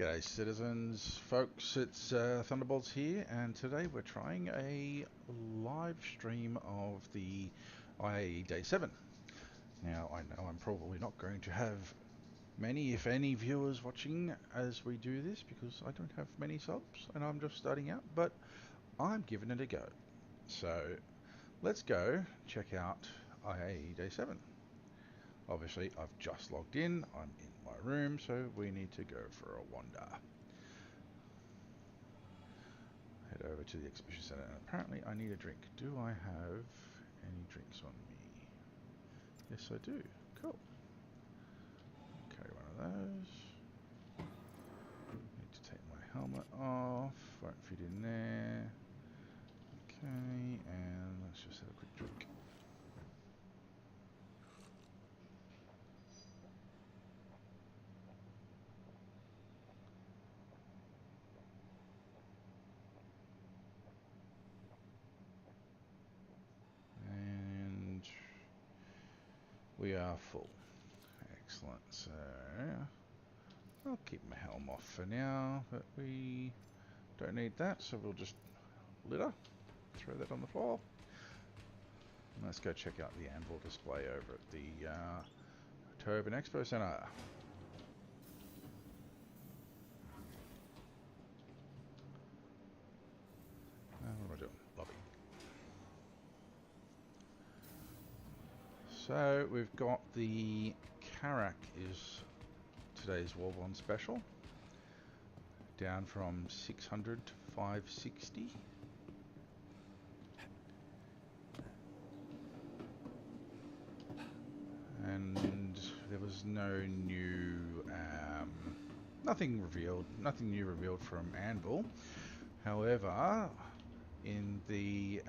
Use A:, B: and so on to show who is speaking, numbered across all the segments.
A: G'day citizens, folks, it's Thunderbolts here, and today we're trying a live stream of the IAE Day 7. Now, I know I'm probably not going to have many, if any, viewers watching as we do this, because I don't have many subs, and I'm just starting out, but I'm giving it a go. So, let's go check out IAE Day 7. Obviously, I've just logged in, I'm in my room, so we need to go for a wander. Head over to the exhibition center, and apparently I need a drink. Do I have any drinks on me? Yes, I do. Cool. Carry one of those. Need to take my helmet off. Won't fit in there. Okay, and let's just have a quick drink. And we are full. Excellent. So I'll keep my helm off for now, but we don't need that, so we'll just litter, throw that on the floor. And let's go check out the ANVIL display over at the Tobin Expo Center. What am I doing? Lobby. So we've got the Karak is today's War Bond special, down from 600 to 560. And there was no new, nothing new revealed from ANVIL. However, in the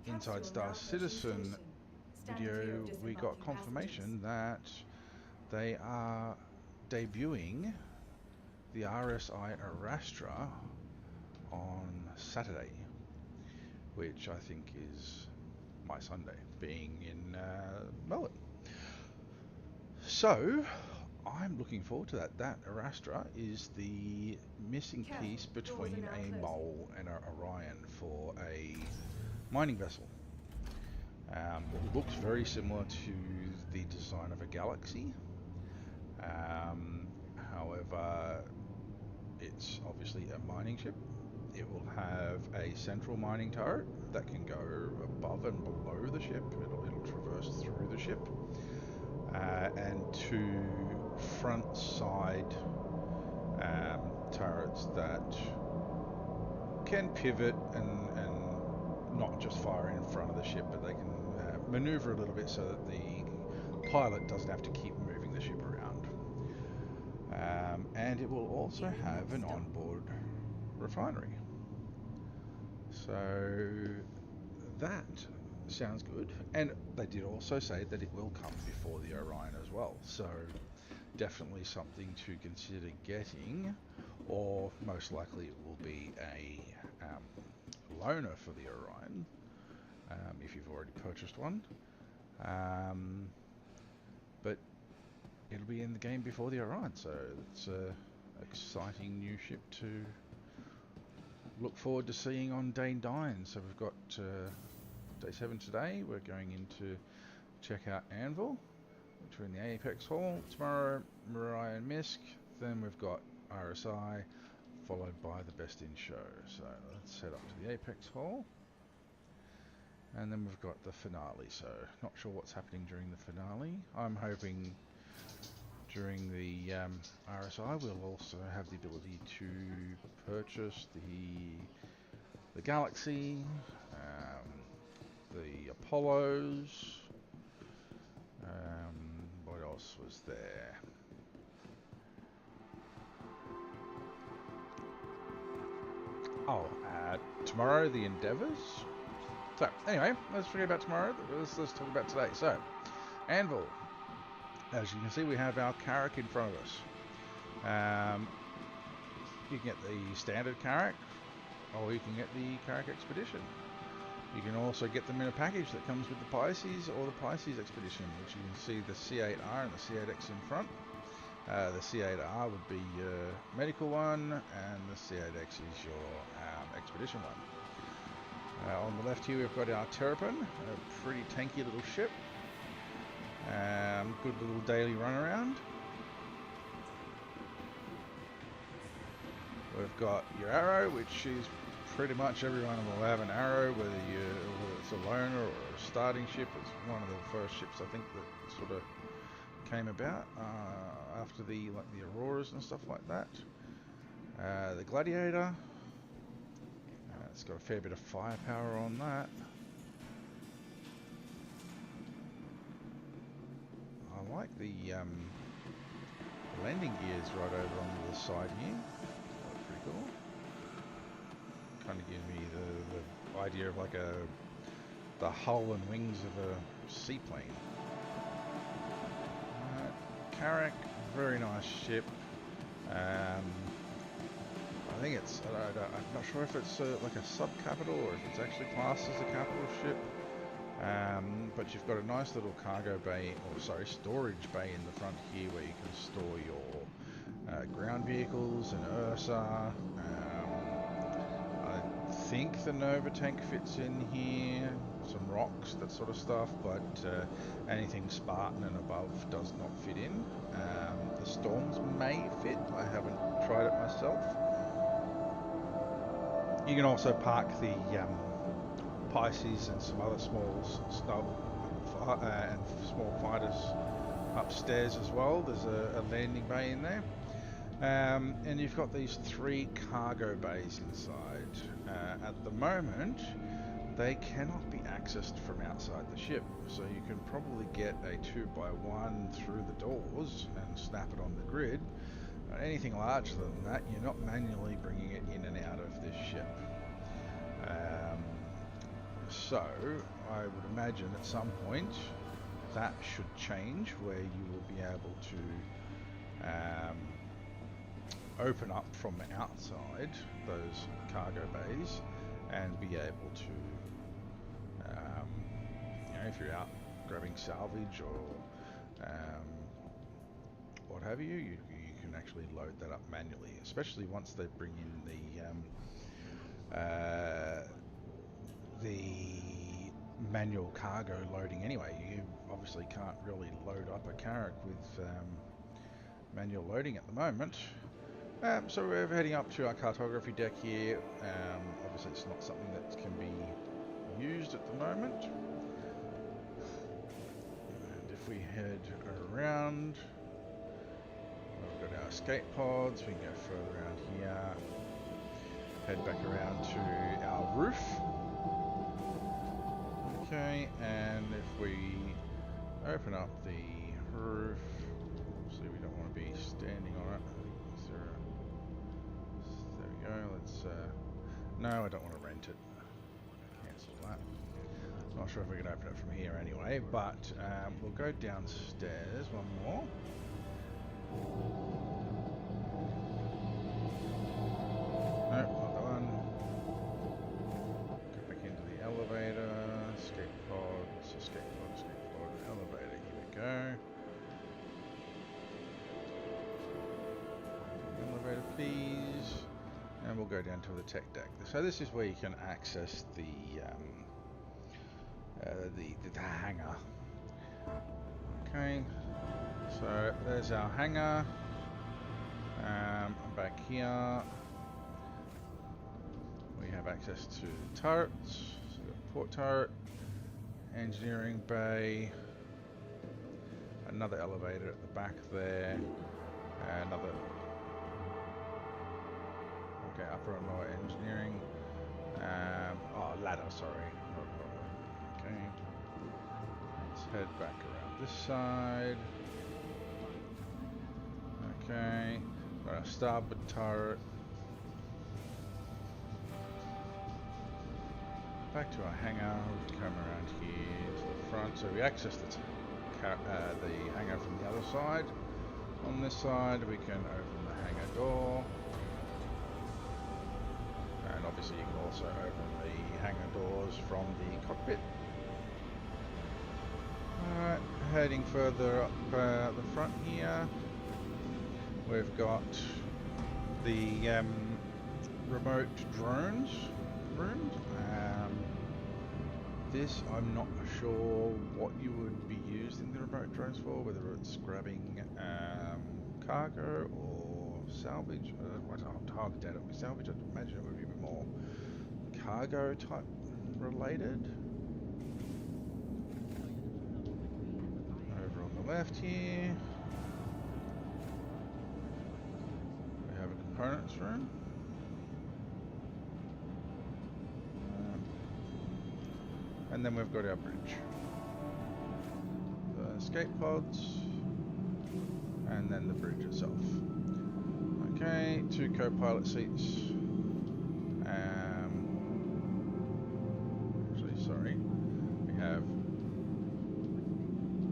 A: Inside Star Citizen video, we got confirmation that they are debuting the RSI Arastra on Saturday, which I think is my Sunday, being in Melbourne. So I'm looking forward to that. That Arastra is the missing piece between a Mole and an Orion for a mining vessel. It looks very similar to the design of a Galaxy. However, it's obviously a mining ship. It will have a central mining turret that can go above and below the ship. It'll traverse through the ship. And two front side turrets that can pivot and not just fire in front of the ship, but they can maneuver a little bit so that the pilot doesn't have to keep moving the ship around. And it will also have an onboard refinery. So that sounds good. And they did also say that it will come before the Orion as well. So definitely something to consider getting, or most likely it will be a loaner for the Orion, if you've already purchased one. But it'll be in the game before the Orion, so it's a exciting new ship to look forward to seeing on Day 9. So we've got Day 7 today. We're going in to check out ANVIL, which are in the Apex Hall. Tomorrow, Mariah and Misk. Then we've got RSI, followed by the Best in Show. So let's head up to the Apex Hall. And then we've got the finale. So not sure what's happening during the finale. I'm hoping during the RSI we'll also have the ability to purchase the Galaxy, the Apollos. What else was there? Oh, tomorrow the Endeavours. So anyway, let's forget about tomorrow. Let's talk about today. So, ANVIL. As you can see, we have our Karak in front of us. You can get the standard Karak, or you can get the Karak Expedition. You can also get them in a package that comes with the Pisces or the Pisces Expedition, which you can see the C8R and the C8X in front. The C8R would be your medical one, and the C8X is your expedition one. On the left here we've got our Terrapin, a pretty tanky little ship. Good little daily run around. We've got your Arrow, which is pretty much everyone will have an Arrow, whether it's a loner or a starting ship. It's one of the first ships I think that sort of came about after the Auroras and stuff like that. The Gladiator, it's got a fair bit of firepower on that. I like the landing gears right over on the side here. That's pretty cool. Kind of gives me the idea of like the hull and wings of a seaplane. Carrack, very nice ship. I think it's, I'm not sure if it's like a sub-capital or if it's actually classed as a capital ship. But you've got a nice little cargo bay, or sorry, storage bay in the front here where you can store your ground vehicles and Ursa. I think the Nova tank fits in here, some rocks, that sort of stuff, but anything Spartan and above does not fit in. The Storms may fit, I haven't tried it myself. You can also park the Pisces and some other small and small fighters upstairs as well. There's a landing bay in there. And you've got these 3 cargo bays inside. At the moment, they cannot be accessed from outside the ship, so you can probably get a 2x1 through the doors and snap it on the grid. Anything larger than that, you're not manually bringing it in and out of this ship. So I would imagine at some point that should change, where you will be able to open up from outside those cargo bays and be able to, if you're out grabbing salvage or what have you, you can actually load that up manually, especially once they bring in the manual cargo loading anyway. You obviously can't really load up a Carrack with manual loading at the moment. So we're heading up to our cartography deck here. Obviously it's not something that can be used at the moment. And if we head around, we've got our escape pods, we can go further around here, head back around to our roof. Okay, and if we open up the roof, obviously we don't want to be standing on it. There we go, let's, no, I don't want to rent it. Cancel that. Not sure if we can open it from here anyway, but we'll go downstairs one more. Nope, not the one. Go back into the elevator, escape pods, elevator, here we go. Elevator please. And we'll go down to the tech deck. So this is where you can access the hangar. Okay, so there's our hangar. Back here we have access to the turrets. So we've got port turret, engineering bay, another elevator at the back there, another upper and lower engineering. Ladder, sorry. Okay. Let's head back around this side. Okay. Got our starboard turret. Back to our hangar. We come around here to the front. So we access the hangar from the other side. On this side, we can open the hangar door. And obviously you can also open the hangar doors from the cockpit. Alright, heading further up the front here. We've got the remote drones room. This, I'm not sure what you would be using the remote drones for, whether it's grabbing cargo or salvage. I don't hardly doubt it would be salvage. I'd imagine it would be a bit more cargo type related. Over on the left here, we have a components room. And then we've got our bridge. The escape pods. And then the bridge itself. Okay, 2 co-pilot seats. Actually, sorry. We have...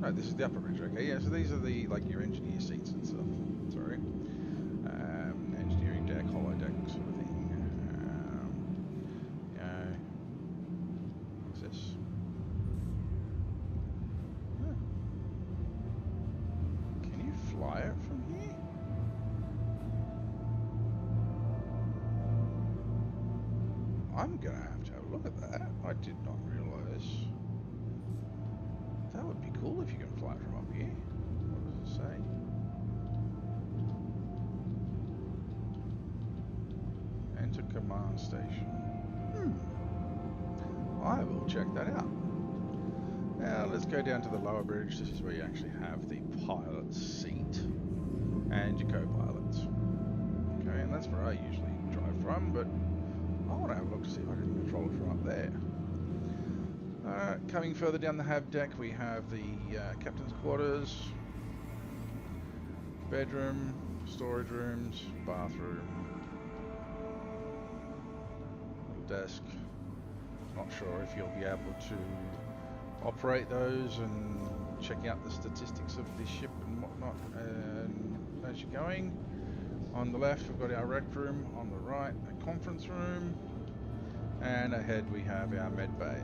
A: No, this is the upper bridge. Okay, yeah, so these are the, like, your engineer seats and stuff. Sorry. Engineering deck, holo deck sort of thing. What's this? Huh. Can you fly it from here? I'm gonna have to have a look at that. I did not realise. That would be cool if you can fly from up here. What does it say? Enter command station. I will check that out. Now let's go down to the lower bridge. This is where you actually have the pilot's seat and your co-pilots. Okay, and that's where I usually drive from, but I want to have a look to see if I can control it from up there. Coming further down the HAB deck, we have the captain's quarters, bedroom, storage rooms, bathroom, little desk. Not sure if you'll be able to operate those and check out the statistics of the ship and whatnot as you're going. On the left, we've got our rec room. On the right, a conference room. And ahead we have our med bay.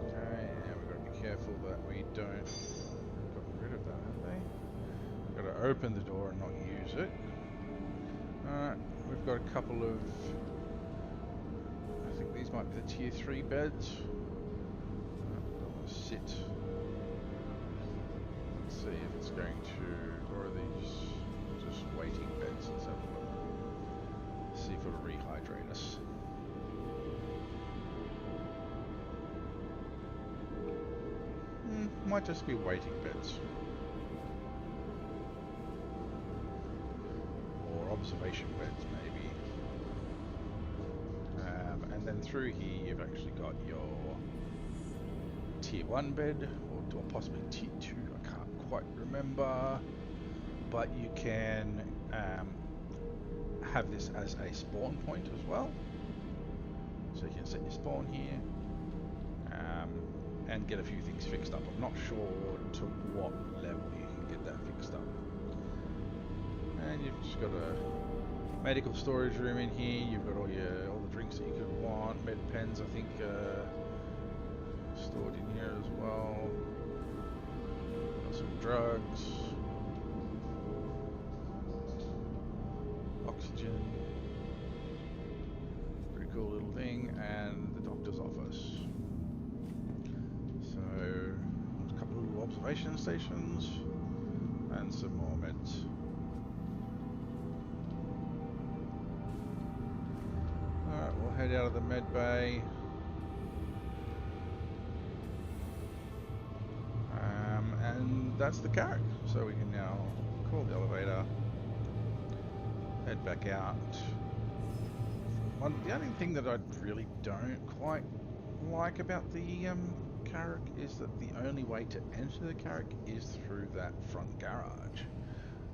A: Okay, now we've got to be careful that we don't... Got rid of that, haven't they? Got to open the door and not use it. Alright, we've got a couple of... I think these might be the tier 3 beds. I'll sit. Let's see if it's going to... Or are these just waiting beds? Let's have a look. See if it'll rehydrate us. Might just be waiting beds. Or observation beds, maybe. And then through here you've actually got your tier 1 bed, or possibly tier 2, I can't quite remember. But you can have this as a spawn point as well. So you can set your spawn here and get a few things fixed up. I'm not sure to what level you can get that fixed up. And you've just got a medical storage room in here. You've got all the drinks that you could want. Med pens, I think, stored in here as well. Got some drugs. Oxygen. Pretty cool little thing. And the doctor's office. So, a couple of little observation stations. And some more meds. Alright, we'll head out of the med bay. And that's the carriage. So we can now call the elevator. Head back out. The only thing that I really don't quite like about the carriage is that the only way to enter the carriage is through that front garage.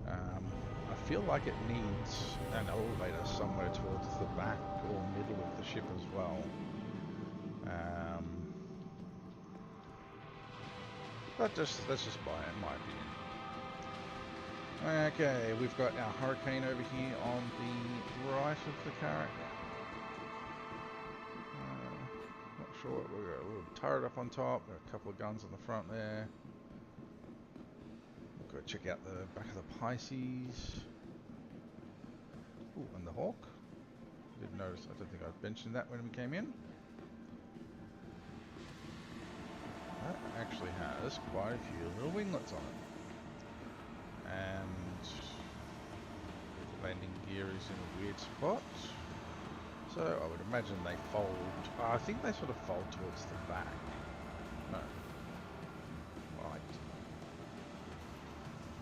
A: I feel like it needs an elevator somewhere towards the back or middle of the ship as well. That's just my opinion. Okay, we've got our Hurricane over here on the right of the carriage. Not sure. We've got a little turret up on top. Got a couple of guns on the front there. We've got to check out the back of the Pisces. Ooh, and the Hawk. Didn't notice. I don't think I mentioned that when we came in. That actually has quite a few little winglets on it. And the landing gear is in a weird spot. So I would imagine they fold. I think they sort of fold towards the back. No. Right.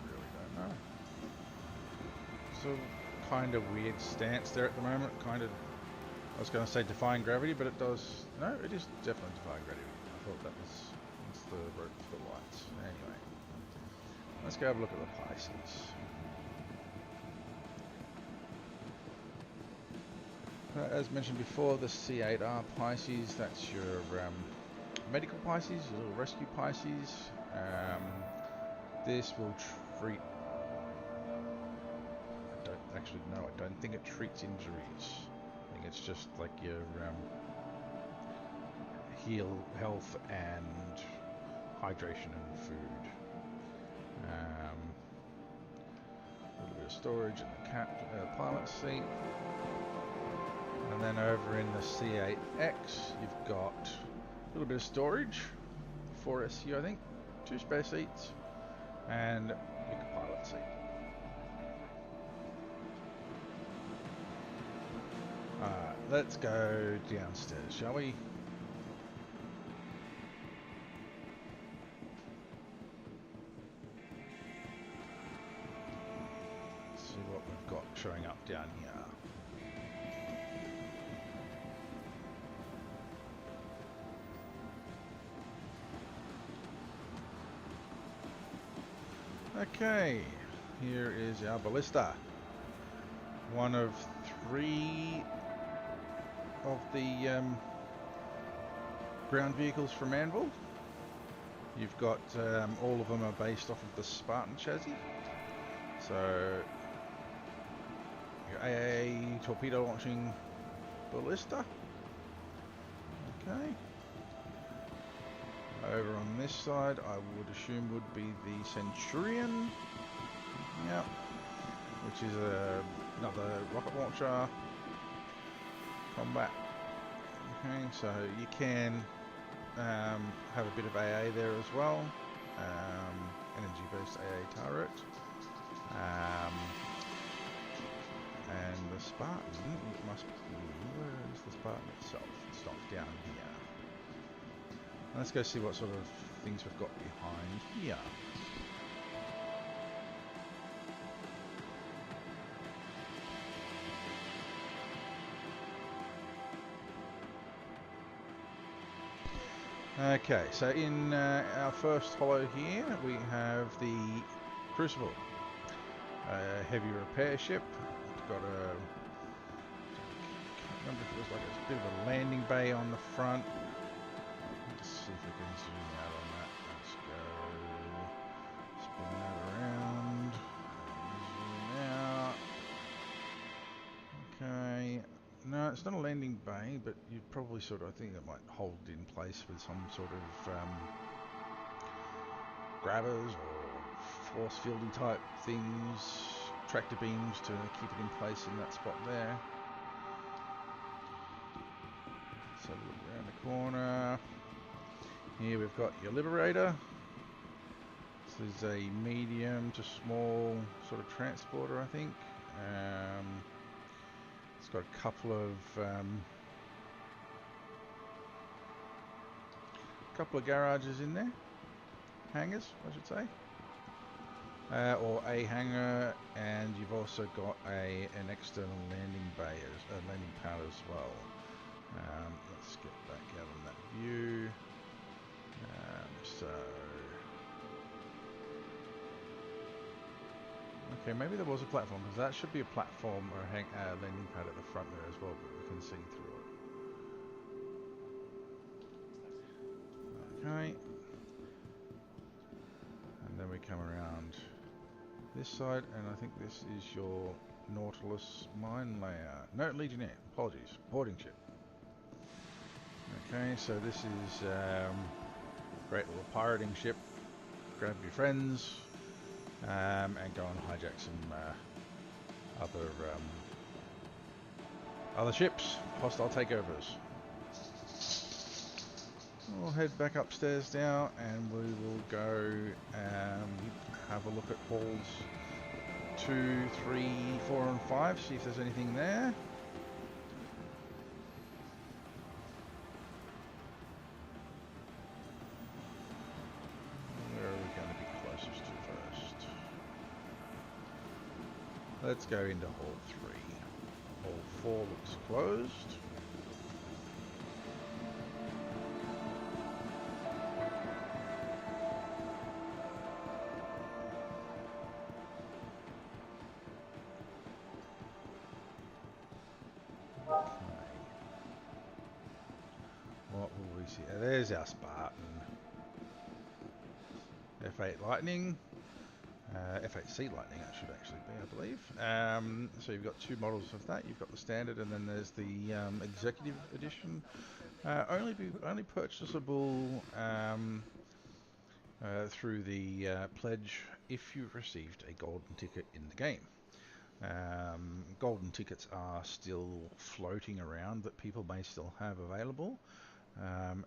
A: Really don't know. So kind of weird stance there at the moment. Kind of. I was going to say defying gravity, but it does. No, it is definitely defying gravity. I thought that was. It's the rope for the lights. Anyway, let's go have a look at the Pisces. As mentioned before, the C8R Pisces, that's your medical Pisces, your little rescue Pisces. This will treat... I don't actually know, I don't think it treats injuries. I think it's just like your heal, health and hydration and food. A little bit of storage in the pilot seat. And then over in the C8X, you've got a little bit of storage, 4SU I think, 2 spare seats, and your pilot seat. Alright, let's go downstairs, shall we? Let's see what we've got showing up down here. Okay, here is our ballista. One of 3 of the ground vehicles from Anvil. You've got all of them are based off of the Spartan chassis. So your AAE torpedo launching ballista. Okay. Over on this side, I would assume would be the Centurion. Yep. Which is another rocket launcher. Combat. Okay, so you can have a bit of AA there as well. Energy boost AA turret. And the Spartan must be... Where is the Spartan itself? It's not down here. Let's go see what sort of things we've got behind here. Okay, so in our first hollow here we have the Crucible, a heavy repair ship. It's got a, I can't remember if it was like a bit of a landing bay on the front. Let's see if we can zoom out on that. Let's go spin that around. Zoom out. Okay. No, it's not a landing bay, but you'd probably sort of, I think it might hold in place with some sort of grabbers or force fieldy type things, tractor beams to keep it in place in that spot there. So look around the corner. Here we've got your Liberator. This is a medium to small sort of transporter, I think. It's got a couple of garages in there, hangars, I should say, or a hangar, and you've also got an external landing bay, landing pad as well. Let's get back out on that view. Okay, maybe there was a platform, because that should be a platform or a landing pad at the front there as well, but we can see through it. Okay. And then we come around this side, and I think this is your Nautilus mine layer. No, Legionnaire, apologies, boarding ship. Okay, so this is great little pirating ship. Grab your friends, and go and hijack some other ships, hostile takeovers. We'll head back upstairs now, and we will go have a look at halls 2, 3, 4, and 5. See if there's anything there. Where are we going to be closest to first? Let's go into hall 3. Hall 4 looks closed. There's our Spartan. F8 Lightning. F8C Lightning, it should actually be, I believe. So you've got two models of that. You've got the standard, and then there's the executive edition. Only purchasable through the pledge if you've received a golden ticket in the game. Golden tickets are still floating around that people may still have available.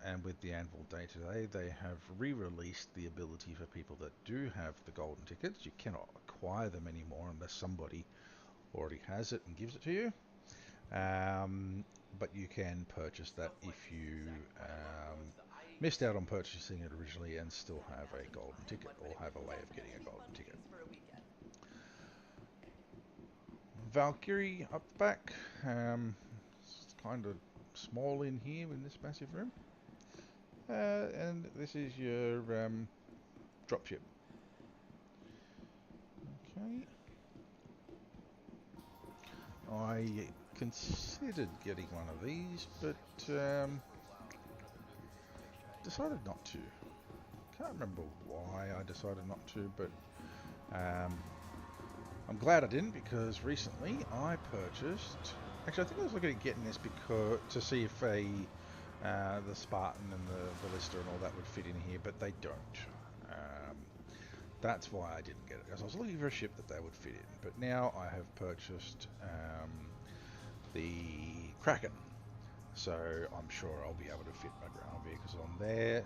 A: And with the Anvil Day today, they have re-released the ability for people that do have the golden tickets. You cannot acquire them anymore unless somebody already has it and gives it to you. But you can purchase that if you missed out on purchasing it originally and still have a golden ticket, or have a way of getting a golden ticket. Valkyrie up the back. It's kind of small in here in this massive room, and this is your dropship. Okay, I considered getting one of these, but decided not to. Can't remember why I decided not to, but I'm glad I didn't, because recently I purchased. Actually, I think I was looking at getting this because to see if the Spartan and the Ballista and all that would fit in here, but they don't. That's why I didn't get it, because I was looking for a ship that they would fit in. But now I have purchased the Kraken, so I'm sure I'll be able to fit my ground vehicles on there.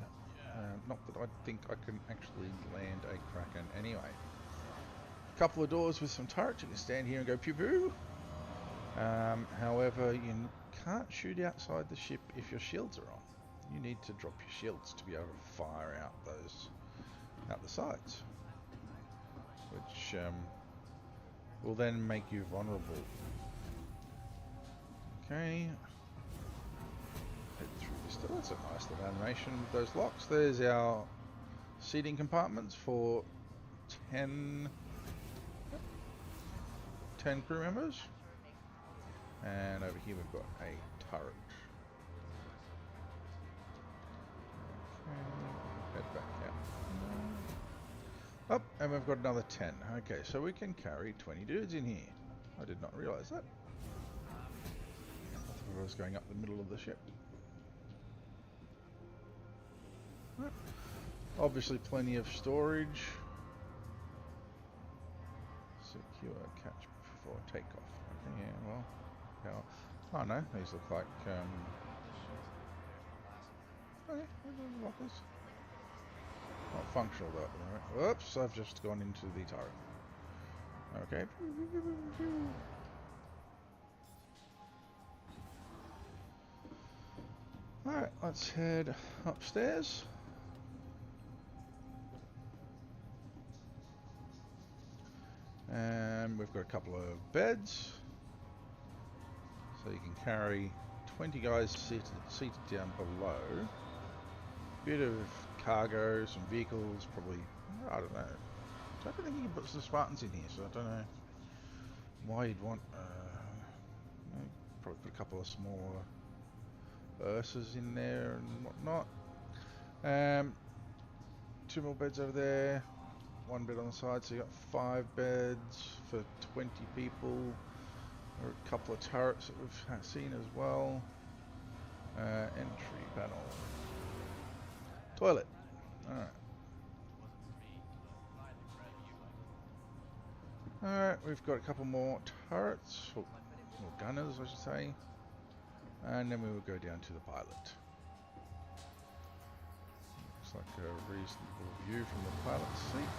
A: Not that I think I can actually land a Kraken anyway. A couple of doors with some turrets. You can stand here and go pew pew. However, you can't shoot outside the ship if your shields are on. You need to drop your shields to be able to fire out out the sides, which will then make you vulnerable. Okay, head through this door. That's a nice little animation with those locks. There's our seating compartments for 10 crew members. And over here we've got a turret. Okay, head back out. Oh, and we've got another 10. Okay, so we can carry 20 dudes in here. I did not realise that. I thought I was going up the middle of the ship. Right. Obviously plenty of storage. Secure catch before takeoff. Okay, yeah, well. Oh no, these look like okay, lockers. Not functional though at the moment. Whoops, I've just gone into the turret. Okay. Alright, let's head upstairs. And we've got a couple of beds. So you can carry 20 guys seated down below. Bit of cargo, some vehicles, probably, I don't know. I don't think you can put some Spartans in here, so I don't know why you'd want, probably put a couple of smaller Ursas in there and whatnot. 2 more beds over there, 1 bed on the side, so you got 5 beds for 20 people. There are a couple of turrets that we've seen as well. Entry panel. Toilet. Alright. Alright, we've got a couple more turrets, or gunners I should say, and then we will go down to the pilot. Looks like a reasonable view from the pilot's seat.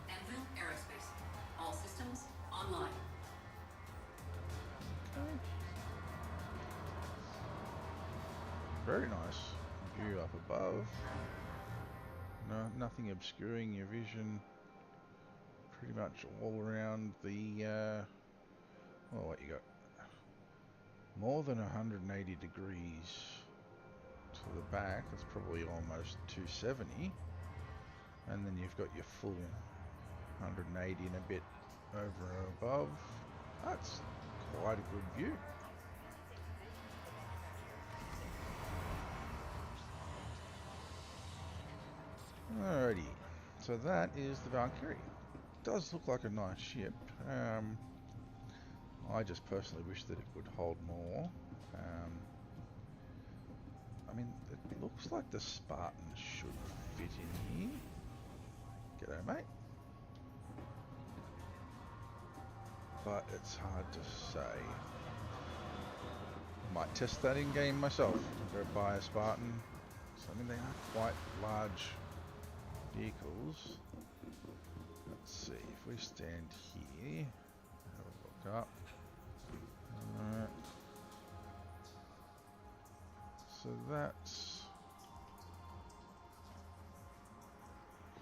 B: ANVIL AEROSPACE. All systems online.
A: Okay. Very nice view up above. No, nothing obscuring your vision. Pretty much all around the, well, what you got? More than 180 degrees to the back. That's probably almost 270. And then you've got your full 180 and a bit over and above. That's quite a good view. Alrighty, so that is the Valkyrie. Does look like a nice ship. I just personally wish that it would hold more. I mean, it looks like the Spartan should fit in here. G'day, mate. But it's hard to say. Might test that in game myself. Go buy a Spartan. So, I mean, they are quite large vehicles. Let's see if we stand here. Have a look up. Alright. So that's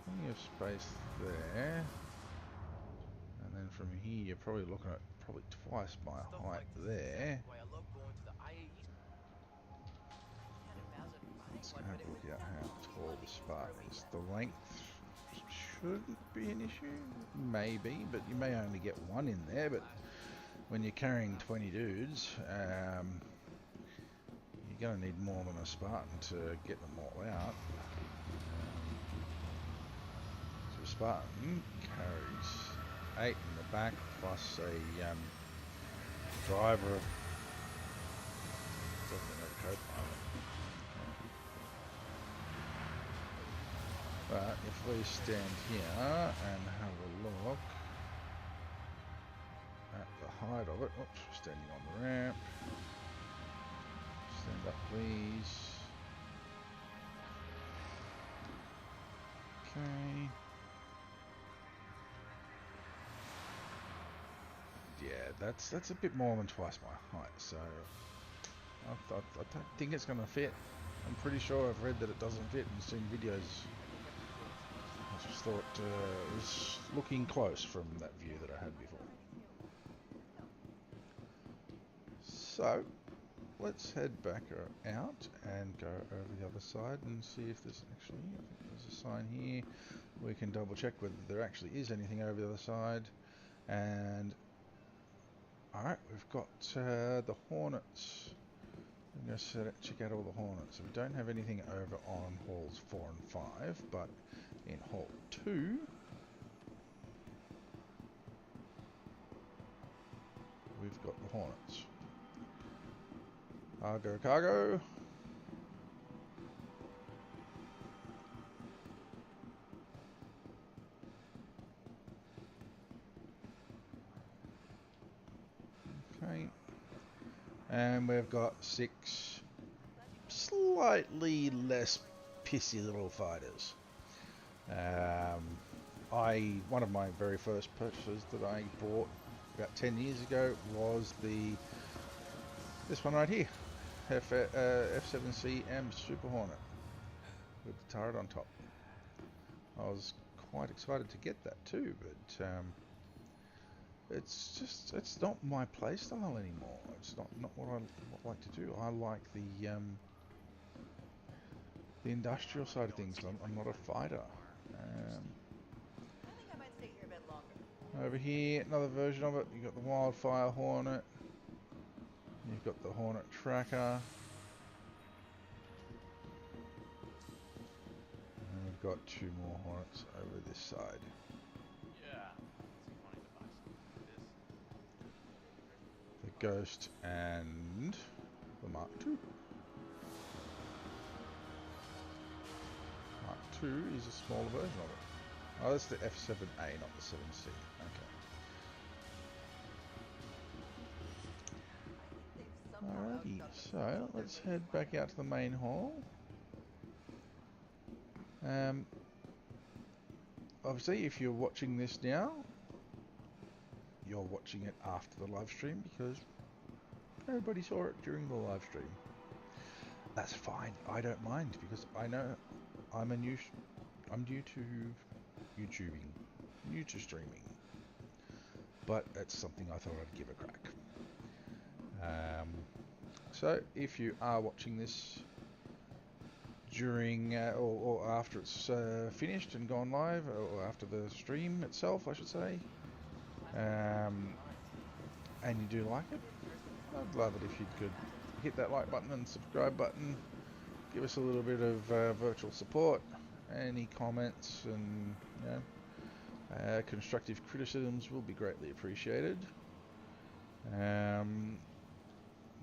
A: plenty of space there. And then from here you're probably looking at probably twice my height there. Let's have a look at how tall the Spartan is. The length shouldn't be an issue. Maybe, but you may only get one in there. But when you're carrying 20 dudes, you're going to need more than a Spartan to get them all out. So a Spartan carries 8 in the back plus a driver. Definitely a co-pilot. But if we stand here and have a look at the height of it, oops, standing on the ramp. Stand up, please. Okay. Yeah, that's a bit more than twice my height, so I don't think it's going to fit. I'm pretty sure I've read that it doesn't fit and seen videos. I just thought it was looking close from that view that I had before. So let's head back out and go over the other side and see if there's actually, I think there's a sign here. We can double check whether there actually is anything over the other side. And alright, we've got the Hornets. I'm going to check out all the Hornets. So we don't have anything over on halls 4 and 5, but in hall 2 we've got the Hornets. Cargo, cargo. Okay. And we've got 6 slightly less pissy little fighters. One of my very first purchases that I bought about 10 years ago was this one right here, F7CM Super Hornet with the turret on top. I was quite excited to get that too, but it's not my playstyle anymore. It's not what I like to do. I like the industrial side of things. I'm not a fighter. Over here, another version of it. You've got the Wildfire Hornet. You've got the Hornet Tracker. And we've got 2 more Hornets over this side. The Ghost and the Mark II. F2 is a smaller version of it. Oh, that's the F7A, not the 7C. Okay. Alrighty, so let's head back out to the main hall. Obviously, if you're watching this now, you're watching it after the live stream because everybody saw it during the live stream. That's fine. I don't mind because I know I'm new to YouTubing, new to streaming, but it's something I thought I'd give a crack. So if you are watching this during or after it's finished and gone live, or after the stream itself, I should say, and you do like it, I'd love it if you could hit that like button and subscribe button. Give us a little bit of virtual support. Any comments and constructive criticisms will be greatly appreciated.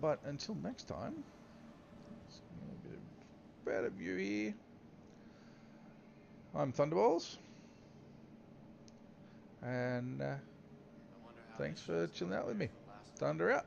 A: But until next time, let's get a bit of better view here. I'm Thunderballs, and thanks for chilling out with me. Thunder out.